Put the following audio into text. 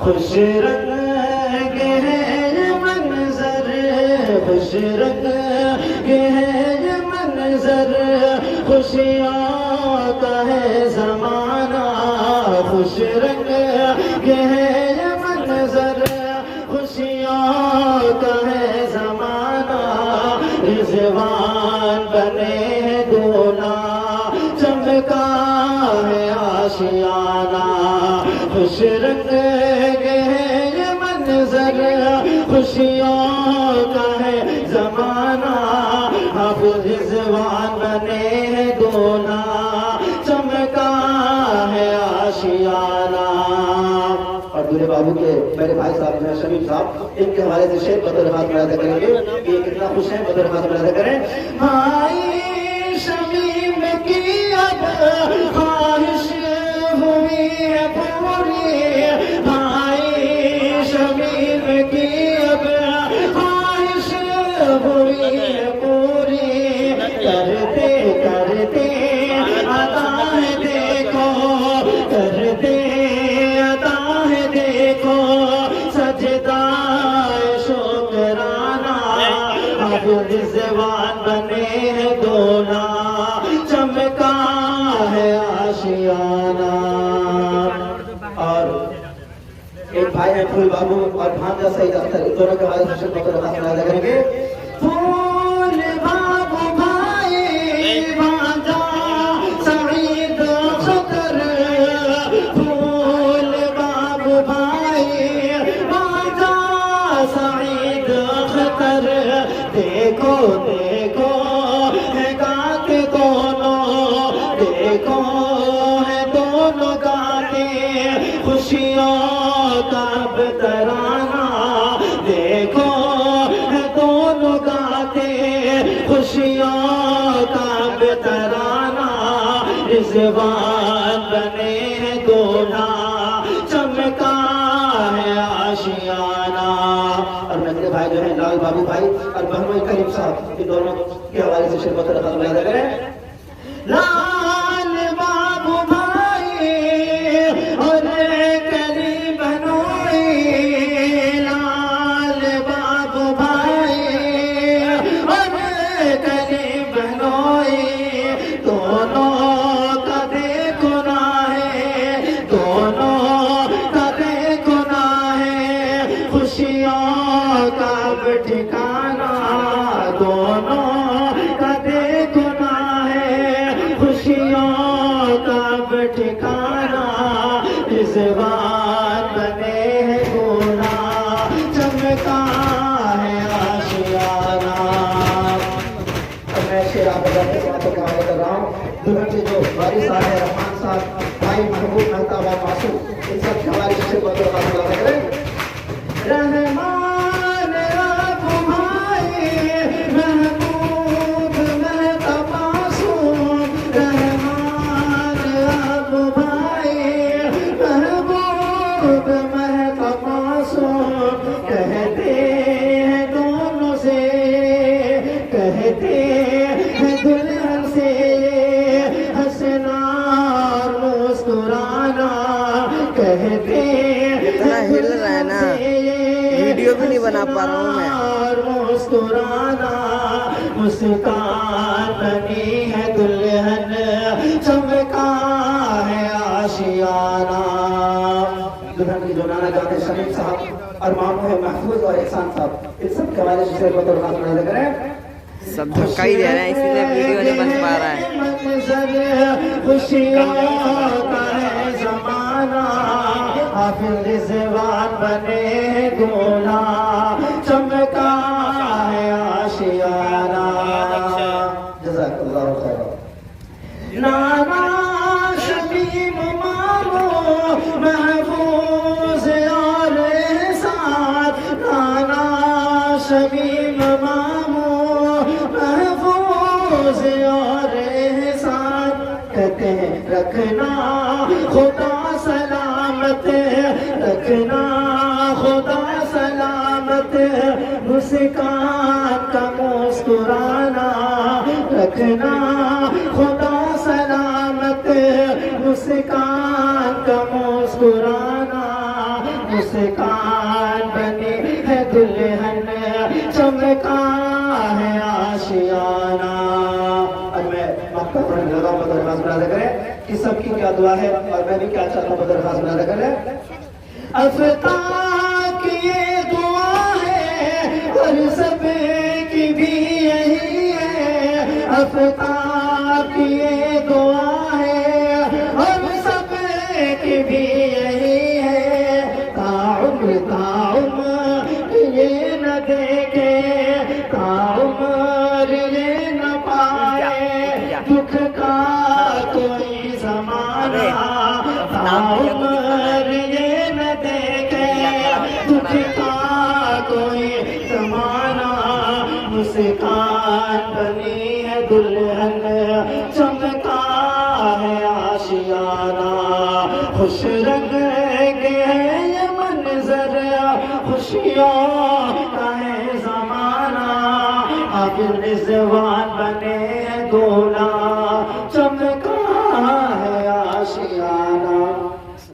खुश रंग है मंजर, खुश रंग है मंजर, खुशियों का है ज़माना। खुश रंग है मंजर, खुशियों का है ज़माना। रिज़वान बने हैं दूल्हा, चमका है आशियाना। खुश रंग है मंजर, खुशियों का है ज़माना। अब रिज़वान बने हैं दूल्हा, चमका है आशियाना। और दूल्हे बाबू के मेरे भाई साहब हैं शमीम साहब, इनके हवाले से शेर बदर हाथ मिलादा करेंगे कि ये कितना खुश है। बदर हाथ मिलादा करें। भाई शमीम की अब ख्वाहिश हुई है पूरी, भाई शमीम की अब ख्वाहिश हुई है पूरी। करते करते अता है देखो, करते अता है देखो, सजदा शुकराना। अब रिज़वान बने हैं दूल्हा, चमका है आशियाना। और एक भाई है फूल बाबू और भांजा सईद अख्तर, इन दोनों के हवाले से शेर बदर हाथ मिलादा करेंगे। फूल बाबू भाई भांजा सईद अख्तर, फूल बाबू भाई भांजा सईद अख्तर। देखो देखो है गाते दोनों, देखो है दोनों गाते खुशियों का तराना। देखो है दोनों गाते खुशियों का तराना। रिज़वान बने हैं दूल्हा, चमका है आशियाना। और मेरे भाई जो है लाल बाबू भाई और बहनोई करीम साहब, इन दोनों के हवाले से शेर बदर हाथ मिलादा करें। लाल बाबू भाई और करीम बहनोई, लाल बाबू भाई और करीम बहनोई, दोनों का देखो ना है, दोनों का देखो ना है, खुशियों का ठिकाना। दोनों का देखो ना है, खुशियों का ठिकाना। रिज़वान बने हैं दूल्हा, चमका है आशियाना। और मैं शेर आप बजाते बातों के हवाले कर रहा हूँ। दुल्हन के जो वारिस साहब है रहमान साहब, भाई महबूब मेहताब और मासूम, इन सब के हवाले से शेर बदर हाथ मिलादा करें। रहमान अबू भाई महबूब मेहताब मासूम, रहमान अबू भाई महबूब मेहताब मासूम। कहते हैं दोनों से, कहते हैं दुल्हन से, हंसना और मुस्कुराना। कहते इतना हिल रहा है ना, वीडियो भी नहीं बना पा रहा हूँ मैं। और मुस्कुराना, मुस्कान बनी है दुल्हन, चमका है आशियाना। दुल्हन की जो नाना जान है शमीम साहब और मामू है महफूज और एहसान साहब, इन सब के हवाले से शेर बदर हाथ मिलादा करें। सब धक्का ही दे रहे हैं, इसीलिए वीडियो नहीं बन पा रहा है। खुशियों का है ज़माना। अब रिज़वान बने हैं दूल्हा, चमका है आशियाना। जज़ाकल्लाहु खैर। नाना शमीम मामू महफूज और एहसान, नाना शमीम मामू महफूज और एहसान। कहते हैं रखना खुदा सलामत, रखना खुदा सलामत, मुस्कान का मुस्कुराना। रखना खुदा सलामत, मुस्कान का मुस्कुराना। मुस्कान बने है दुल्हन, चमका है आशियाना। अब मैं मक्का पढ़ने लगा, दरख्वास्त बना करें कि सबकी क्या दुआ है और मैं भी क्या चाहता हूँ, दरख्वास्त बना करें। अफ्ताब की ये दुआ है और सब की भी यही है। अफ्ताब की ये दुआ है और सब की भी यही है। ताउम्र ये न देखे, ताउम्र ये न पाए दुख का कोई ज़माना। ताउम्र ये न देखे दुख का कोई ज़माना। मुस्कान बनी है दुल्हन, चमका है आशियाना। खुश रंग है ये मंजर, खुशियों का है ज़माना। अब रिज़वान बने हैं दूल्हा,